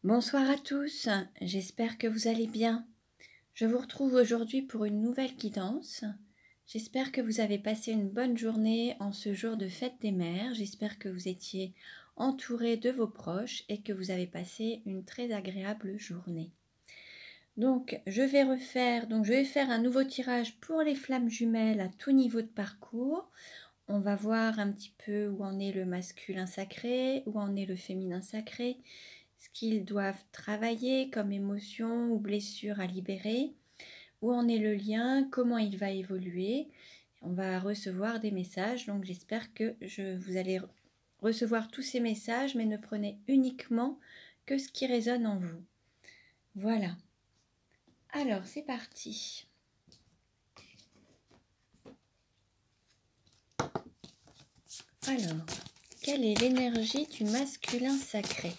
Bonsoir à tous, j'espère que vous allez bien. Je vous retrouve aujourd'hui pour une nouvelle guidance. J'espère que vous avez passé une bonne journée en ce jour de fête des mères. J'espère que vous étiez entourés de vos proches et que vous avez passé une très agréable journée. Donc je vais faire un nouveau tirage pour les flammes jumelles à tout niveau de parcours. On va voir un petit peu où en est le masculin sacré, où en est le féminin sacré, ce qu'ils doivent travailler comme émotion ou blessure à libérer, où en est le lien, comment il va évoluer. On va recevoir des messages, donc j'espère que vous allez recevoir tous ces messages, mais ne prenez uniquement que ce qui résonne en vous. Voilà. Alors, c'est parti. Alors, quelle est l'énergie du masculin sacré?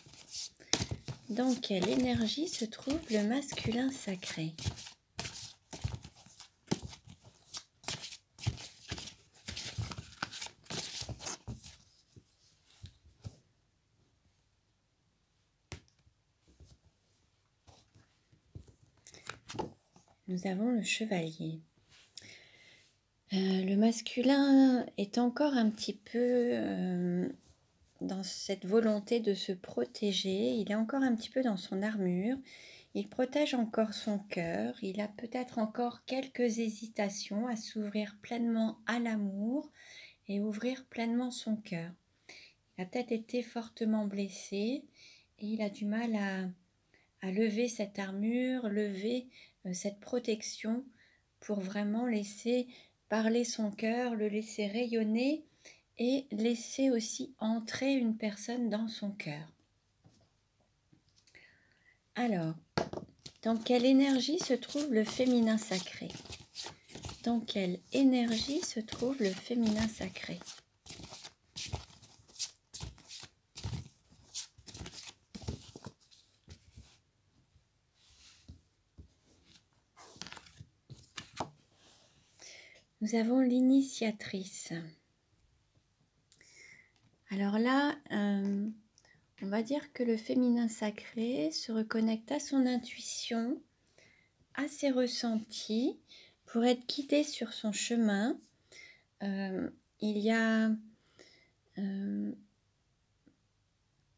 Dans quelle énergie se trouve le masculin sacré? Nous avons le chevalier. Le masculin est encore un petit peu dans cette volonté de se protéger. Il est encore un petit peu dans son armure. Il protège encore son cœur. Il a peut-être encore quelques hésitations à s'ouvrir pleinement à l'amour et ouvrir pleinement son cœur. Il a peut-être été fortement blessé et il a du mal à lever cette armure, lever cette protection pour vraiment laisser parler son cœur, le laisser rayonner et laisser aussi entrer une personne dans son cœur. Alors, dans quelle énergie se trouve le féminin sacré? Dans quelle énergie se trouve le féminin sacré? Nous avons l'initiatrice. Alors là, on va dire que le féminin sacré se reconnecte à son intuition, à ses ressentis, pour être guidé sur son chemin. Il y a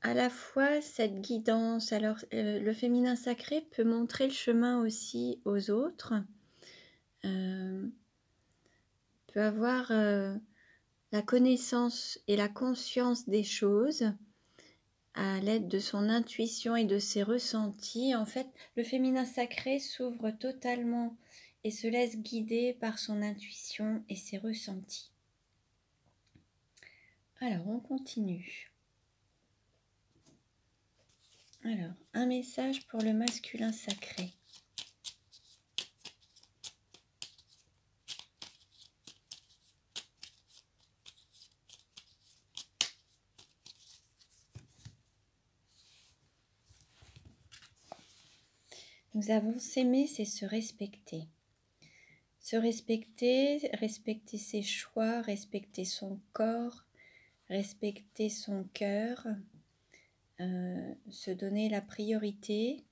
à la fois cette guidance. Alors, le féminin sacré peut montrer le chemin aussi aux autres, peut avoir la connaissance et la conscience des choses à l'aide de son intuition et de ses ressentis. En fait, le féminin sacré s'ouvre totalement et se laisse guider par son intuition et ses ressentis. Alors, on continue. Alors, un message pour le masculin sacré. Nous avons s'aimer, c'est se respecter. Se respecter, respecter ses choix, respecter son corps, respecter son cœur, se donner la priorité,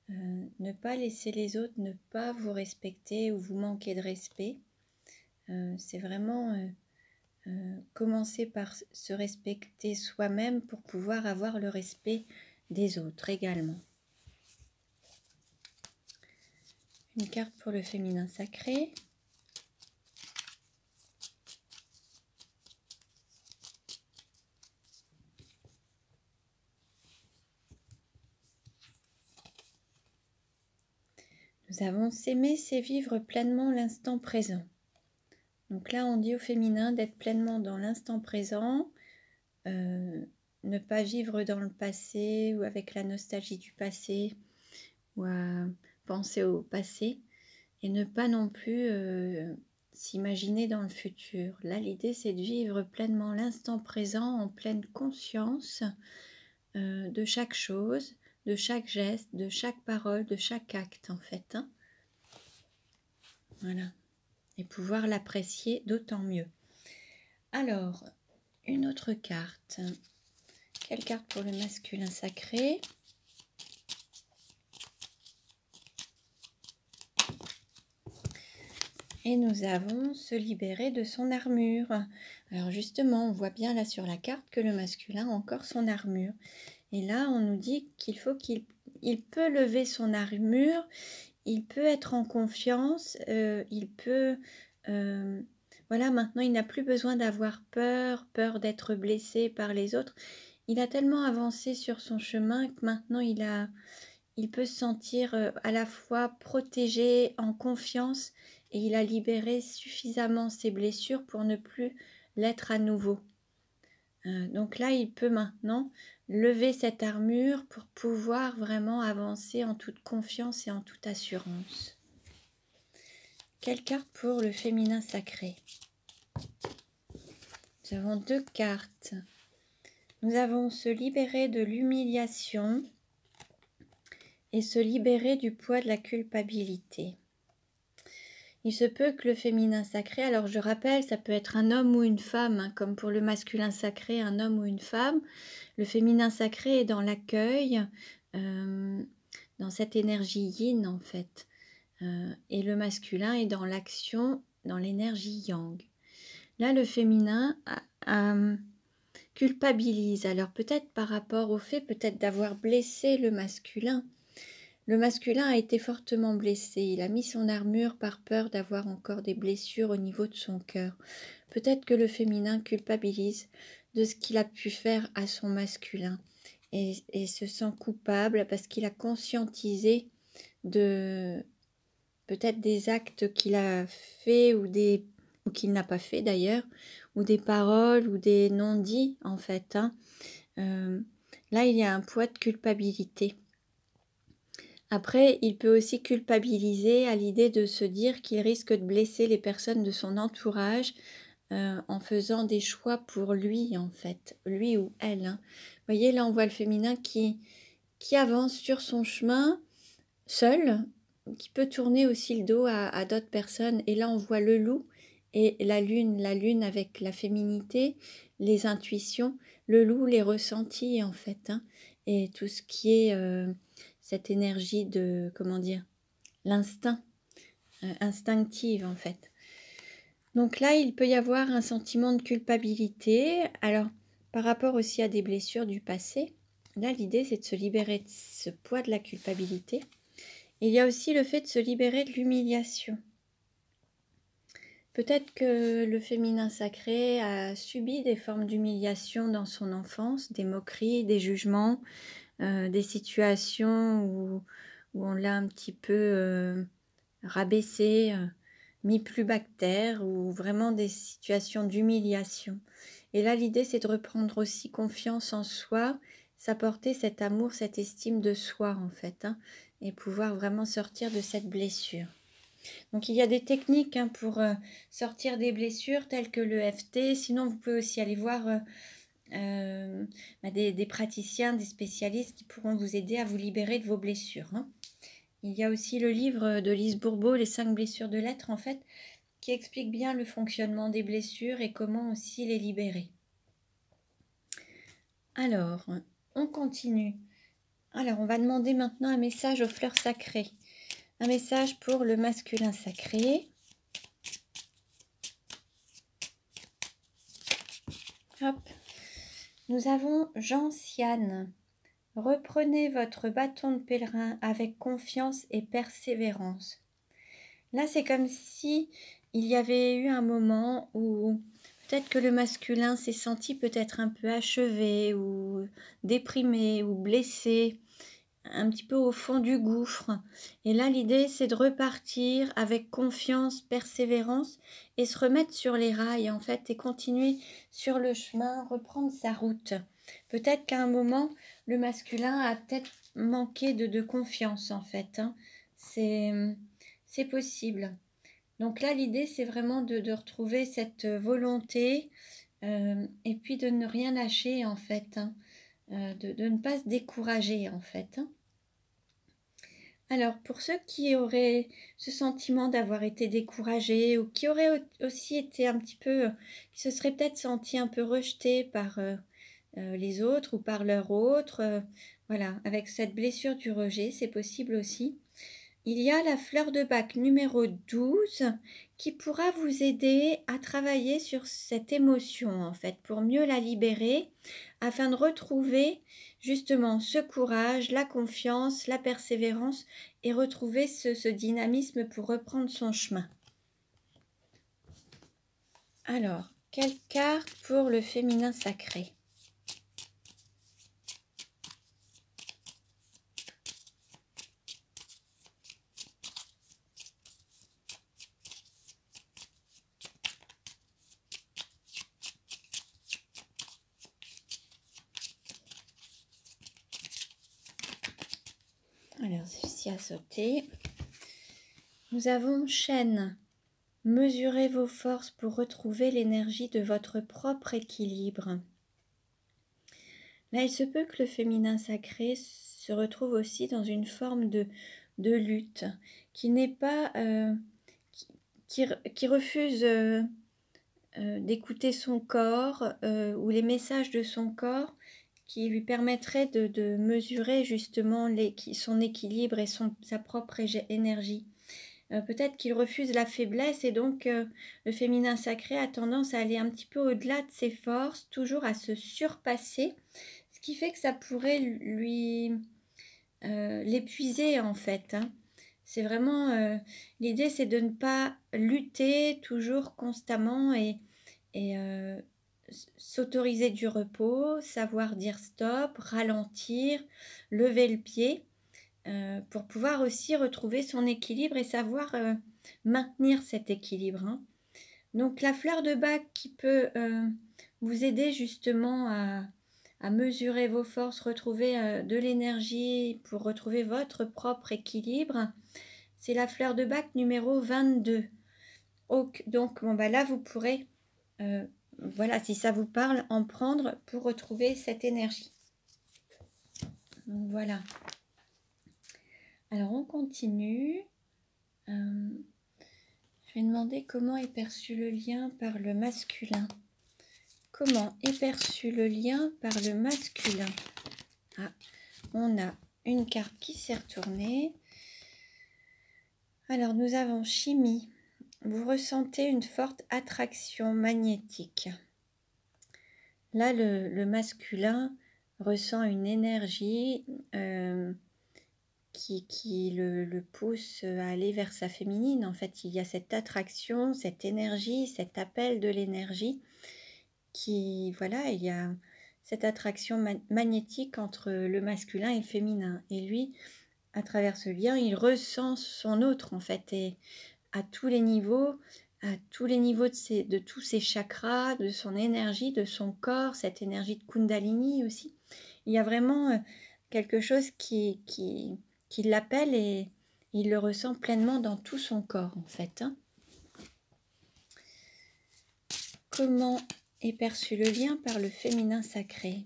ne pas laisser les autres ne pas vous respecter ou vous manquer de respect. C'est vraiment commencer par se respecter soi-même pour pouvoir avoir le respect des autres également. Une carte pour le féminin sacré. Nous avons s'aimer, c'est vivre pleinement l'instant présent. Donc là, on dit au féminin d'être pleinement dans l'instant présent, ne pas vivre dans le passé ou avec la nostalgie du passé ou à penser au passé et ne pas non plus s'imaginer dans le futur. Là, l'idée, c'est de vivre pleinement l'instant présent en pleine conscience de chaque chose, de chaque geste, de chaque parole, de chaque acte en fait. Hein. Voilà. Et pouvoir l'apprécier d'autant mieux. Alors, une autre carte. Quelle carte pour le masculin sacré? Et nous avons se libérer de son armure. Alors justement, on voit bien là sur la carte que le masculin a encore son armure. Et là, on nous dit qu'il faut qu'il peut lever son armure, il peut être en confiance, il peut... voilà, maintenant, il n'a plus besoin d'avoir peur d'être blessé par les autres. Il a tellement avancé sur son chemin que maintenant, il peut se sentir à la fois protégé, en confiance, et il a libéré suffisamment ses blessures pour ne plus l'être à nouveau. Donc là, il peut maintenant lever cette armure pour pouvoir vraiment avancer en toute confiance et en toute assurance. Quelle carte pour le féminin sacré? Nous avons 2 cartes. Nous avons se libérer de l'humiliation et se libérer du poids de la culpabilité. Il se peut que le féminin sacré, alors je rappelle, ça peut être un homme ou une femme, hein, comme pour le masculin sacré, un homme ou une femme. Le féminin sacré est dans l'accueil, dans cette énergie yin en fait. Et le masculin est dans l'action, dans l'énergie yang. Là, le féminin culpabilise. Alors peut-être par rapport au fait peut-être d'avoir blessé le masculin. Le masculin a été fortement blessé. Il a mis son armure par peur d'avoir encore des blessures au niveau de son cœur. Peut-être que le féminin culpabilise de ce qu'il a pu faire à son masculin et se sent coupable parce qu'il a conscientisé de peut-être des actes qu'il a fait ou qu'il n'a pas fait d'ailleurs, ou des paroles ou des non-dits en fait. Là, il y a un poids de culpabilité. Après, il peut aussi culpabiliser à l'idée de se dire qu'il risque de blesser les personnes de son entourage en faisant des choix pour lui en fait, lui ou elle. Vous voyez, là on voit le féminin qui avance sur son chemin seul, qui peut tourner aussi le dos à d'autres personnes. Et là on voit le loup et la lune avec la féminité, les intuitions, le loup, les ressentis en fait, et tout ce qui est cette énergie de, comment dire, l'instinct, instinctive en fait. Donc là, il peut y avoir un sentiment de culpabilité. Alors, par rapport aussi à des blessures du passé, là, l'idée, c'est de se libérer de ce poids de la culpabilité. Il y a aussi le fait de se libérer de l'humiliation. Peut-être que le féminin sacré a subi des formes d'humiliation dans son enfance, des moqueries, des jugements, des situations où on l'a un petit peu rabaissé, mis plus bas que terre, ou vraiment des situations d'humiliation. Et là, l'idée, c'est de reprendre aussi confiance en soi, s'apporter cet amour, cette estime de soi, en fait, et pouvoir vraiment sortir de cette blessure. Donc, il y a des techniques pour sortir des blessures, telles que le FT. Sinon, vous pouvez aussi aller voir des praticiens, des spécialistes qui pourront vous aider à vous libérer de vos blessures. Il y a aussi le livre de Lise Bourbeau, Les 5 blessures de l'être, en fait, qui explique bien le fonctionnement des blessures et comment aussi les libérer. Alors, on continue. Alors, on va demander maintenant un message aux fleurs sacrées. Un message pour le masculin sacré. Hop. Nous avons Gentiane. Reprenez votre bâton de pèlerin avec confiance et persévérance. Là, c'est comme si il y avait eu un moment où peut-être que le masculin s'est senti peut-être un peu achevé ou déprimé ou blessé, un petit peu au fond du gouffre. Et là, l'idée, c'est de repartir avec confiance, persévérance et se remettre sur les rails, en fait, et continuer sur le chemin, reprendre sa route. Peut-être qu'à un moment, le masculin a peut-être manqué de confiance, en fait. C'est possible. Donc là, l'idée, c'est vraiment de retrouver cette volonté et puis de ne rien lâcher, en fait. De ne pas se décourager, en fait. Alors, pour ceux qui auraient ce sentiment d'avoir été découragés ou qui auraient aussi été un petit peu, qui se seraient peut-être sentis un peu rejetés par les autres ou par leur autre, voilà, avec cette blessure du rejet, c'est possible aussi. il y a la fleur de bac numéro 12 qui pourra vous aider à travailler sur cette émotion en fait, pour mieux la libérer, afin de retrouver justement ce courage, la confiance, la persévérance et retrouver ce dynamisme pour reprendre son chemin. Alors, quelle carte pour le féminin sacré? Alors, ceci a sauté. Nous avons chêne. Mesurez vos forces pour retrouver l'énergie de votre propre équilibre. Là, il se peut que le féminin sacré se retrouve aussi dans une forme de lutte, qui n'est pas, qui refuse d'écouter son corps ou les messages de son corps qui lui permettraient de mesurer justement son équilibre et sa propre énergie. Peut-être qu'il refuse la faiblesse et donc le féminin sacré a tendance à aller un petit peu au-delà de ses forces, toujours à se surpasser, ce qui fait que ça pourrait lui l'épuiser en fait. Hein. C'est vraiment l'idée, c'est de ne pas lutter toujours constamment et s'autoriser du repos, savoir dire stop, ralentir, lever le pied. Pour pouvoir aussi retrouver son équilibre et savoir maintenir cet équilibre. Hein. Donc la fleur de bac qui peut vous aider justement à mesurer vos forces, retrouver de l'énergie pour retrouver votre propre équilibre, c'est la fleur de bac numéro 22. Donc bon, bah là, vous pourrez, voilà, si ça vous parle, en prendre pour retrouver cette énergie. Donc, voilà. Alors, on continue. Je vais demander comment est perçu le lien par le masculin. Comment est perçu le lien par le masculin? Ah, on a une carte qui s'est retournée. Alors, nous avons chimie. Vous ressentez une forte attraction magnétique. Là, le masculin ressent une énergie qui le pousse à aller vers sa féminine. En fait, il y a cette attraction, cette énergie, cet appel de l'énergie voilà, il y a cette attraction magnétique entre le masculin et le féminin. Et lui, à travers ce lien, il ressent son autre, en fait, et à tous les niveaux de tous ses chakras, de son énergie, de son corps, cette énergie de Kundalini aussi. Il y a vraiment quelque chose qui l'appelle et il le ressent pleinement dans tout son corps en fait. Hein. Comment est perçu le lien par le féminin sacré?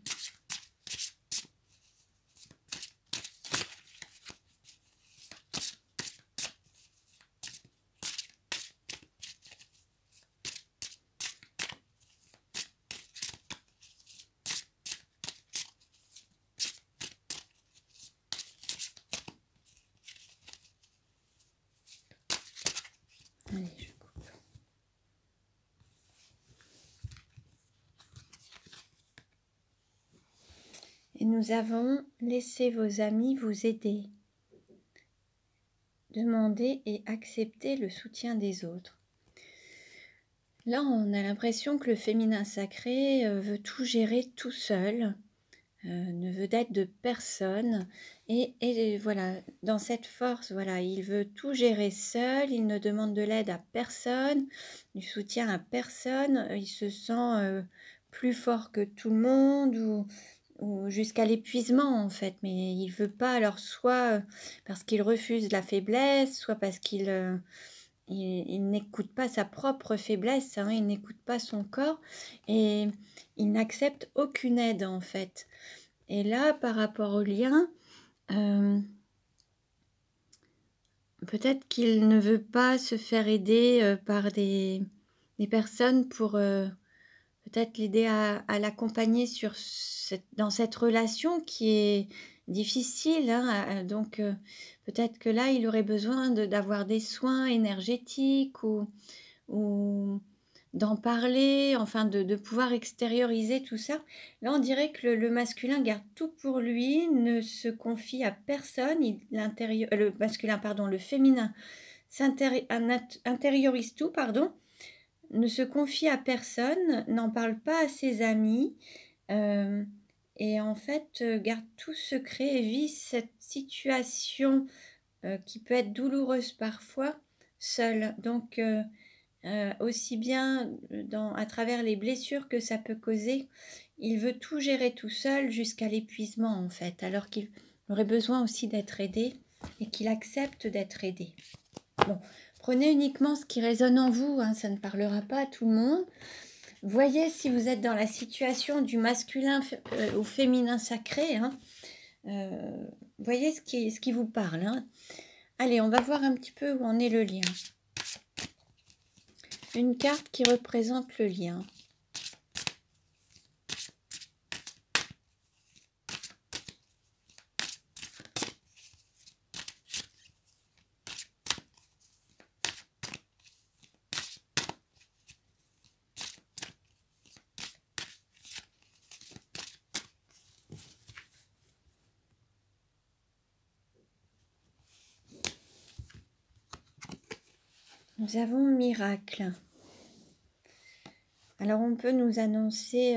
Allez, je coupe. Et nous avons laissé vos amis vous aider. Demandez et acceptez le soutien des autres. Là, on a l'impression que le féminin sacré veut tout gérer tout seul, ne veut d'aide de personne. Et voilà, dans cette force, voilà, il veut tout gérer seul, il ne demande de l'aide à personne, du soutien à personne, il se sent plus fort que tout le monde ou jusqu'à l'épuisement en fait, mais il veut pas, alors soit parce qu'il refuse la faiblesse, soit parce qu'il n'écoute pas sa propre faiblesse, hein, il n'écoute pas son corps et il n'accepte aucune aide en fait. Et là, par rapport au lien, peut-être qu'il ne veut pas se faire aider par des personnes pour peut-être l'aider à l'accompagner dans cette relation qui est difficile, hein, donc peut-être que là, il aurait besoin d'avoir des soins énergétiques ou d'en parler, enfin de pouvoir extérioriser tout ça. Là, on dirait que le masculin garde tout pour lui, ne se confie à personne, le masculin, pardon, le féminin intériorise tout, pardon, ne se confie à personne, n'en parle pas à ses amis, et en fait, garde tout secret et vit cette situation, qui peut être douloureuse parfois, seul. Donc aussi bien à travers les blessures que ça peut causer, il veut tout gérer tout seul jusqu'à l'épuisement en fait, alors qu'il aurait besoin aussi d'être aidé et qu'il accepte d'être aidé. Bon, prenez uniquement ce qui résonne en vous, hein, ça ne parlera pas à tout le monde. Voyez si vous êtes dans la situation du masculin au féminin sacré, hein. Voyez ce qui vous parle, hein. Allez, on va voir un petit peu où en est le lien. Une carte qui représente le lien. Nous avons miracle. Alors on peut nous annoncer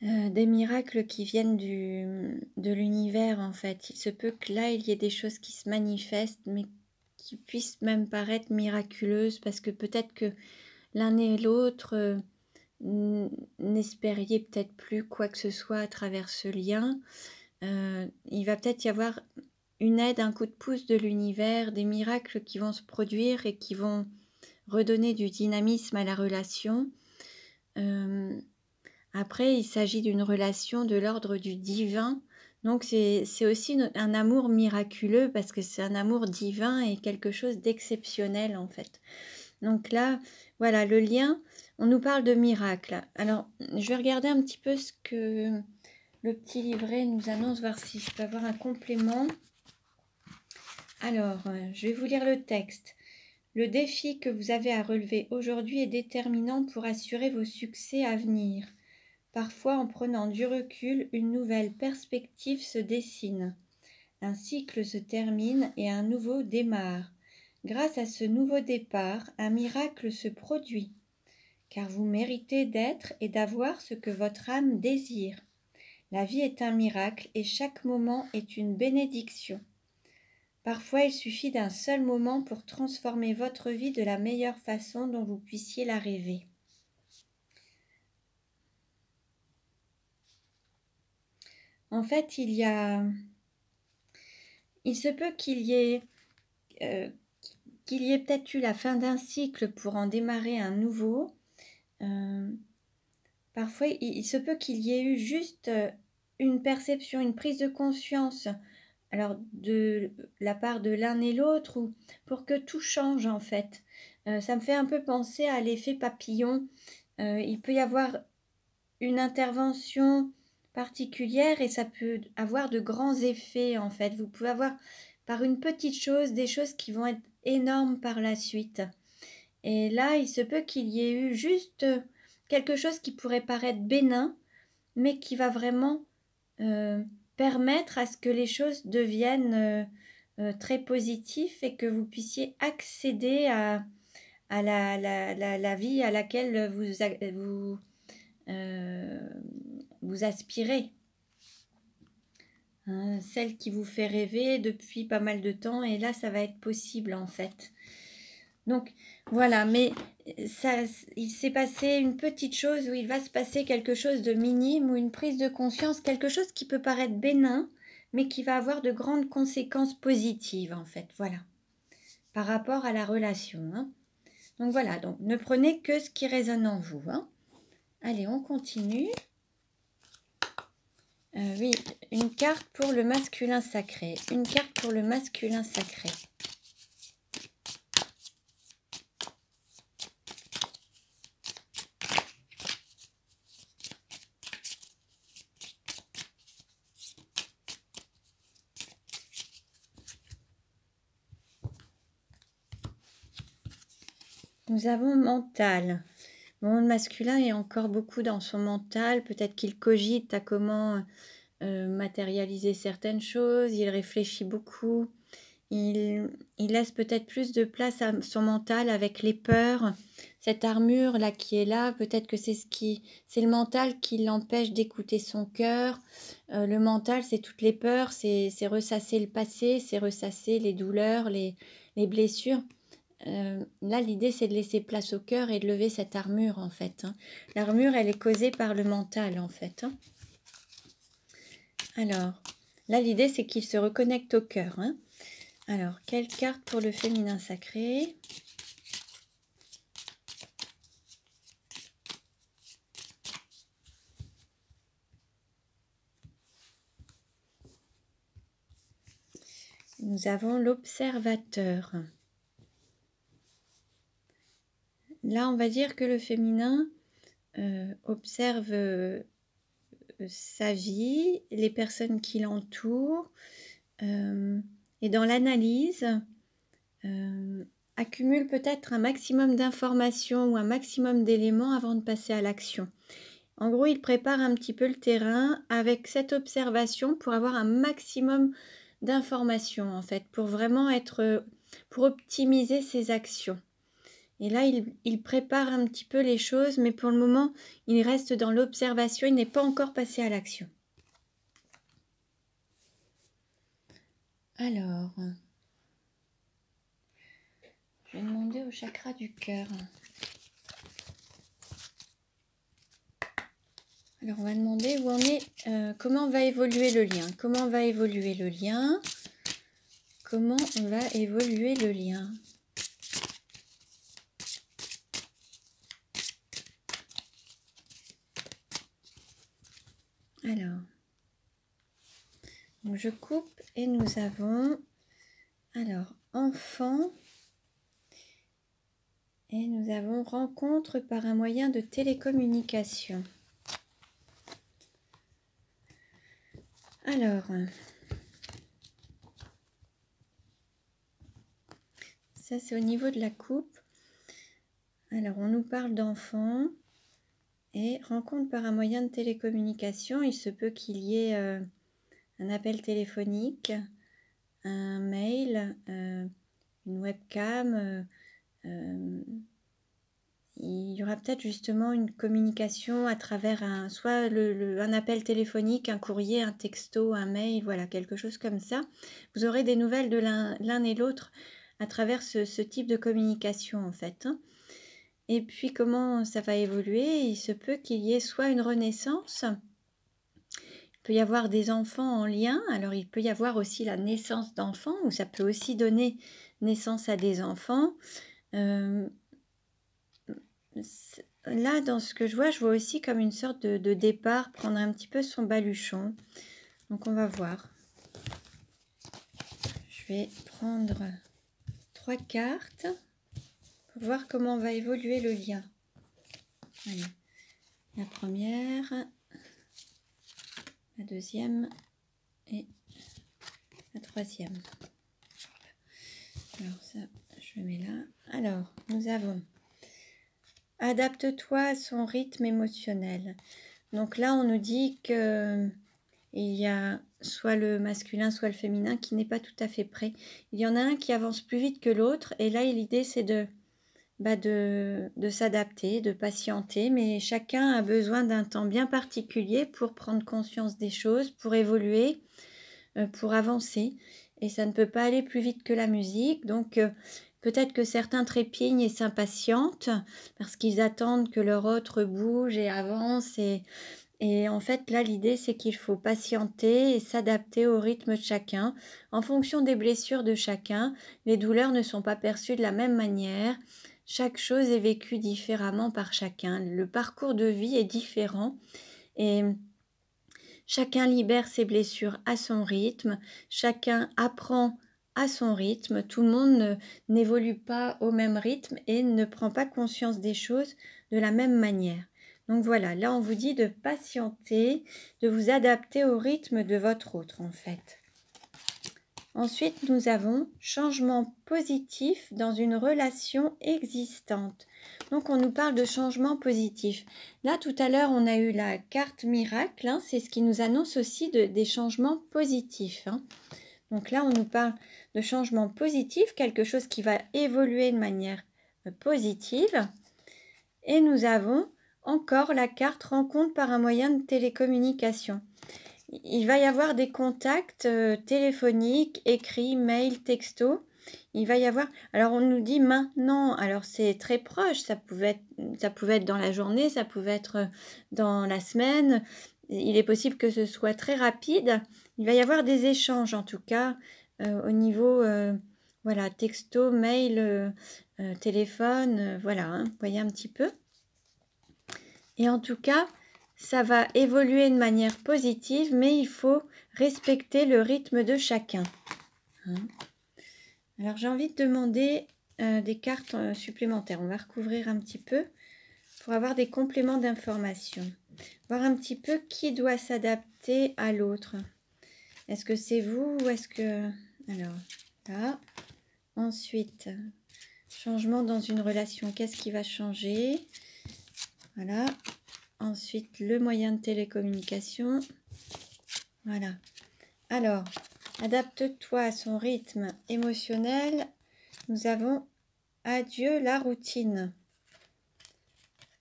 des miracles qui viennent de l'univers en fait. Il se peut que là il y ait des choses qui se manifestent mais qui puissent même paraître miraculeuses parce que peut-être que l'un et l'autre n'espériez peut-être plus quoi que ce soit à travers ce lien. Il va peut-être y avoir une aide, un coup de pouce de l'univers, des miracles qui vont se produire et qui vont redonner du dynamisme à la relation. Après, il s'agit d'une relation de l'ordre du divin. Donc, c'est aussi un amour miraculeux parce que c'est un amour divin et quelque chose d'exceptionnel en fait. Donc là, voilà, le lien, on nous parle de miracle. Alors, je vais regarder un petit peu ce que le petit livret nous annonce, voir si je peux avoir un complément. Alors, je vais vous lire le texte. Le défi que vous avez à relever aujourd'hui est déterminant pour assurer vos succès à venir. Parfois, en prenant du recul, une nouvelle perspective se dessine. Un cycle se termine et un nouveau démarre. Grâce à ce nouveau départ, un miracle se produit, car vous méritez d'être et d'avoir ce que votre âme désire. La vie est un miracle et chaque moment est une bénédiction. Parfois, il suffit d'un seul moment pour transformer votre vie de la meilleure façon dont vous puissiez la rêver. En fait, il se peut qu'il y ait peut-être eu la fin d'un cycle pour en démarrer un nouveau. Parfois, il se peut qu'il y ait eu juste une perception, une prise de conscience, alors de la part de l'un et l'autre, ou pour que tout change en fait. Ça me fait un peu penser à l'effet papillon. Il peut y avoir une intervention particulière et ça peut avoir de grands effets en fait. Vous pouvez avoir par une petite chose des choses qui vont être énormes par la suite. Et là, il se peut qu'il y ait eu juste quelque chose qui pourrait paraître bénin, mais qui va vraiment permettre à ce que les choses deviennent très positives et que vous puissiez accéder à la vie à laquelle vous aspirez. Hein, celle qui vous fait rêver depuis pas mal de temps, et là, ça va être possible en fait. Donc voilà, mais il s'est passé une petite chose où il va se passer quelque chose de minime ou une prise de conscience, quelque chose qui peut paraître bénin, mais qui va avoir de grandes conséquences positives en fait, voilà, par rapport à la relation. Hein. Donc voilà, donc ne prenez que ce qui résonne en vous. Hein. Allez, on continue. Oui, une carte pour le masculin sacré. Une carte pour le masculin sacré. Nous avons mental. Le monde masculin est encore beaucoup dans son mental. Peut-être qu'il cogite à comment matérialiser certaines choses. Il réfléchit beaucoup. Il laisse peut-être plus de place à son mental avec les peurs. Cette armure là qui est là, peut-être que c'est le mental qui l'empêche d'écouter son cœur. Le mental, c'est toutes les peurs, c'est ressasser le passé, c'est ressasser les douleurs, les blessures. Là, l'idée, c'est de laisser place au cœur et de lever cette armure, en fait. L'armure, elle est causée par le mental, en fait. Alors, là, l'idée, c'est qu'il se reconnecte au cœur. Alors, quelle carte pour le féminin sacré? Nous avons l'observateur. Là, on va dire que le féminin observe sa vie, les personnes qui l'entourent, et dans l'analyse, accumule peut-être un maximum d'informations ou un maximum d'éléments avant de passer à l'action. En gros, il prépare un petit peu le terrain avec cette observation pour avoir un maximum d'informations, en fait, pour vraiment pour optimiser ses actions. Et là, il prépare un petit peu les choses, mais pour le moment, il reste dans l'observation, il n'est pas encore passé à l'action. Alors, je vais demander au chakra du cœur. Alors, on va demander où on est, comment va évoluer le lien. Comment va évoluer le lien? Comment va évoluer le lien? Alors, donc je coupe et nous avons, alors, enfant, et nous avons rencontre par un moyen de télécommunication. Alors, ça c'est au niveau de la coupe. Alors, on nous parle d'enfant et rencontre par un moyen de télécommunication. Il se peut qu'il y ait un appel téléphonique, un mail, une webcam. Il y aura peut-être justement une communication à travers soit un appel téléphonique, un courrier, un texto, un mail, voilà, quelque chose comme ça. Vous aurez des nouvelles de l'un et l'autre à travers ce type de communication, en fait. Et puis, comment ça va évoluer? Il se peut qu'il y ait soit une renaissance, il peut y avoir des enfants en lien, alors il peut y avoir aussi la naissance d'enfants, ou ça peut aussi donner naissance à des enfants. Là, dans ce que je vois aussi comme une sorte de départ, prendre un petit peu son baluchon. Donc, on va voir. Je vais prendre 3 cartes pour voir comment va évoluer le lien. Allez. La première, la deuxième et la troisième. Alors, ça, je le mets là. Alors, nous avons... Adapte-toi à son rythme émotionnel. Donc là, on nous dit que il y a soit le masculin, soit le féminin qui n'est pas tout à fait prêt. Il y en a un qui avance plus vite que l'autre. Et là, l'idée, c'est de s'adapter, de patienter. Mais chacun a besoin d'un temps bien particulier pour prendre conscience des choses, pour évoluer, pour avancer. Et ça ne peut pas aller plus vite que la musique. Donc... peut-être que certains trépignent et s'impatientent parce qu'ils attendent que leur autre bouge et avance. Et en fait, là, l'idée, c'est qu'il faut patienter et s'adapter au rythme de chacun. En fonction des blessures de chacun, les douleurs ne sont pas perçues de la même manière. Chaque chose est vécue différemment par chacun. Le parcours de vie est différent. Et chacun libère ses blessures à son rythme. Chacun apprend à son rythme. Tout le monde n'évolue pas au même rythme et ne prend pas conscience des choses de la même manière. Donc voilà, là on vous dit de patienter, de vous adapter au rythme de votre autre en fait. Ensuite, nous avons changement positif dans une relation existante. Donc, on nous parle de changement positif. Là, tout à l'heure, on a eu la carte miracle. Hein, c'est ce qui nous annonce aussi des changements positifs. Hein. Donc là, on nous parle de changement positif, quelque chose qui va évoluer de manière positive. Et nous avons encore la carte rencontre par un moyen de télécommunication. Il va y avoir des contacts téléphoniques, écrits, mails, textos. Il va y avoir... Alors, on nous dit maintenant. Alors, c'est très proche. Ça pouvait être dans la journée, ça pouvait être dans la semaine. Il est possible que ce soit très rapide. Il va y avoir des échanges, en tout cas, au niveau... voilà, texto, mail, téléphone, voilà, hein, vous voyez un petit peu. Et en tout cas, ça va évoluer de manière positive, mais il faut respecter le rythme de chacun. Hein. Alors, j'ai envie de demander des cartes supplémentaires. On va recouvrir un petit peu pour avoir des compléments d'information. Voir un petit peu qui doit s'adapter à l'autre. Est-ce que c'est vous ou est-ce que... Alors, là. Ensuite, changement dans une relation. Qu'est-ce qui va changer? Voilà. Ensuite, le moyen de télécommunication. Voilà. Alors, adapte-toi à son rythme émotionnel. Nous avons adieu la routine.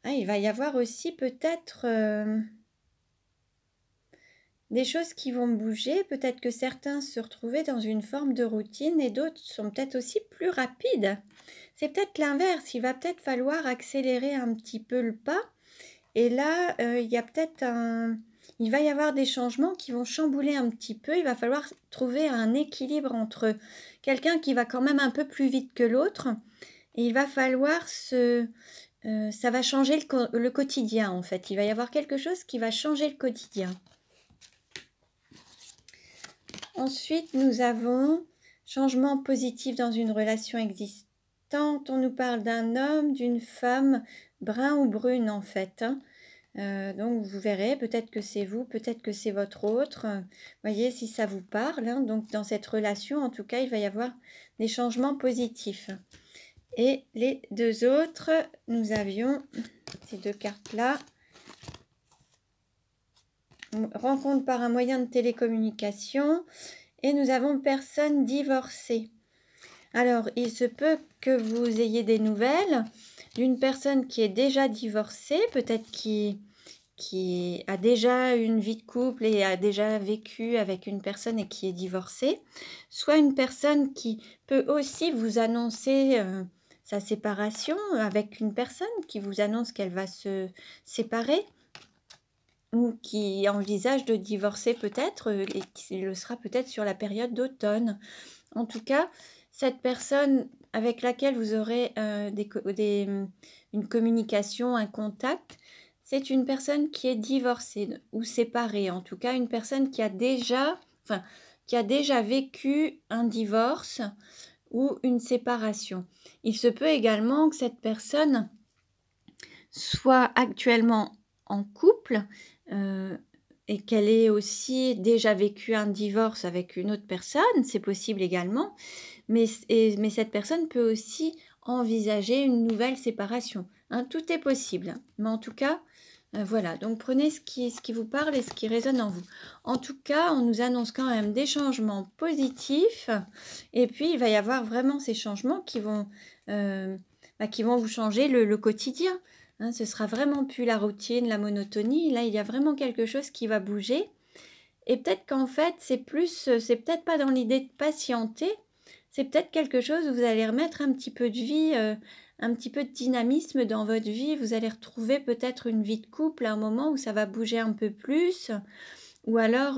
Ah, il va y avoir aussi peut-être des choses qui vont bouger. Peut-être que certains se retrouvaient dans une forme de routine et d'autres sont peut-être aussi plus rapides. C'est peut-être l'inverse. Il va peut-être falloir accélérer un petit peu le pas. Et là, il y a peut-être il va y avoir des changements qui vont chambouler un petit peu. Il va falloir trouver un équilibre entre quelqu'un qui va quand même un peu plus vite que l'autre. Et il va falloir ça va changer le quotidien, en fait. Il va y avoir quelque chose qui va changer le quotidien. Ensuite, nous avons changement positif dans une relation existante. On nous parle d'un homme, d'une femme, brun ou brune, en fait. Hein. Donc vous verrez, peut-être que c'est vous, peut-être que c'est votre autre. Voyez si ça vous parle. Hein. Donc dans cette relation, en tout cas, il va y avoir des changements positifs. Et les deux autres, nous avions ces deux cartes-là. Rencontre par un moyen de télécommunication. Et nous avons personne divorcée. Alors, il se peut que vous ayez des nouvelles d'une personne qui est déjà divorcée, peut-être qui a déjà une vie de couple et a déjà vécu avec une personne et qui est divorcée, soit une personne qui peut aussi vous annoncer sa séparation avec une personne qui vous annonce qu'elle va se séparer ou qui envisage de divorcer peut-être et qui le sera peut-être sur la période d'automne. En tout cas, cette personne avec laquelle vous aurez une communication, un contact, c'est une personne qui est divorcée ou séparée. En tout cas, une personne qui a déjà vécu un divorce ou une séparation. Il se peut également que cette personne soit actuellement en couple et qu'elle ait aussi déjà vécu un divorce avec une autre personne, c'est possible également, mais cette personne peut aussi envisager une nouvelle séparation. Hein, tout est possible, mais en tout cas, voilà, donc prenez ce qui vous parle et ce qui résonne en vous. En tout cas, on nous annonce quand même des changements positifs et puis il va y avoir vraiment ces changements qui vont vous changer le quotidien. Hein, ce sera vraiment plus la routine, la monotonie. Là, il y a vraiment quelque chose qui va bouger. Et peut-être qu'en fait, c'est peut-être pas dans l'idée de patienter, c'est peut-être quelque chose où vous allez remettre un petit peu de vie, un petit peu de dynamisme dans votre vie. Vous allez retrouver peut-être une vie de couple à un moment où ça va bouger un peu plus. Ou alors,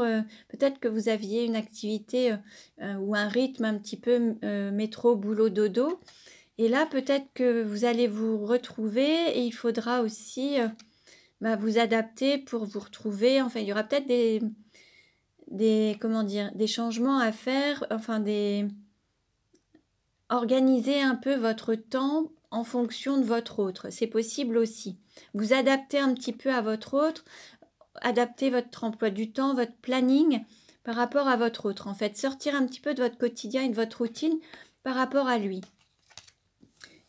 peut-être que vous aviez une activité ou un rythme un petit peu métro, boulot, dodo. Et là, peut-être que vous allez vous retrouver et il faudra aussi vous adapter pour vous retrouver. Enfin, il y aura peut-être des changements à faire, organiser un peu votre temps en fonction de votre autre. C'est possible aussi. Vous adaptez un petit peu à votre autre, adapter votre emploi du temps, votre planning par rapport à votre autre. En fait, sortir un petit peu de votre quotidien et de votre routine par rapport à lui.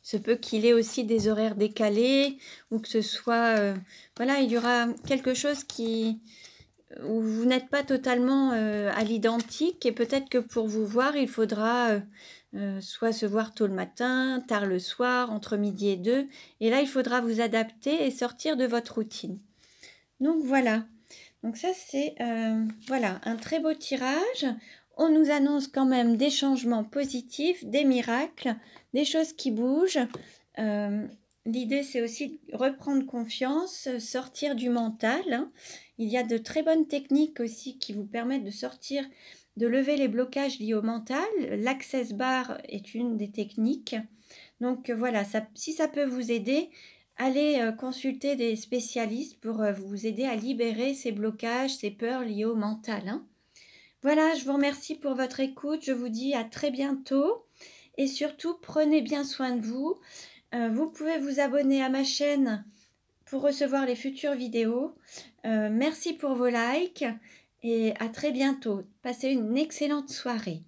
Se peut qu'il ait aussi des horaires décalés ou que ce soit... voilà, il y aura quelque chose où vous n'êtes pas totalement à l'identique et peut-être que pour vous voir, il faudra soit se voir tôt le matin, tard le soir, entre midi et 2. Et là, il faudra vous adapter et sortir de votre routine. Donc voilà. Donc ça, c'est voilà, un très beau tirage. On nous annonce quand même des changements positifs, des miracles, des choses qui bougent. L'idée, c'est aussi de reprendre confiance, sortir du mental. Hein. Il y a de très bonnes techniques aussi qui vous permettent de sortir, de lever les blocages liés au mental. L'Access Bar est une des techniques. Donc voilà, si ça peut vous aider, allez consulter des spécialistes pour vous aider à libérer ces blocages, ces peurs liées au mental. Hein. Voilà, je vous remercie pour votre écoute. Je vous dis à très bientôt. Et surtout, prenez bien soin de vous. Vous pouvez vous abonner à ma chaîne pour recevoir les futures vidéos. Merci pour vos likes et à très bientôt. Passez une excellente soirée.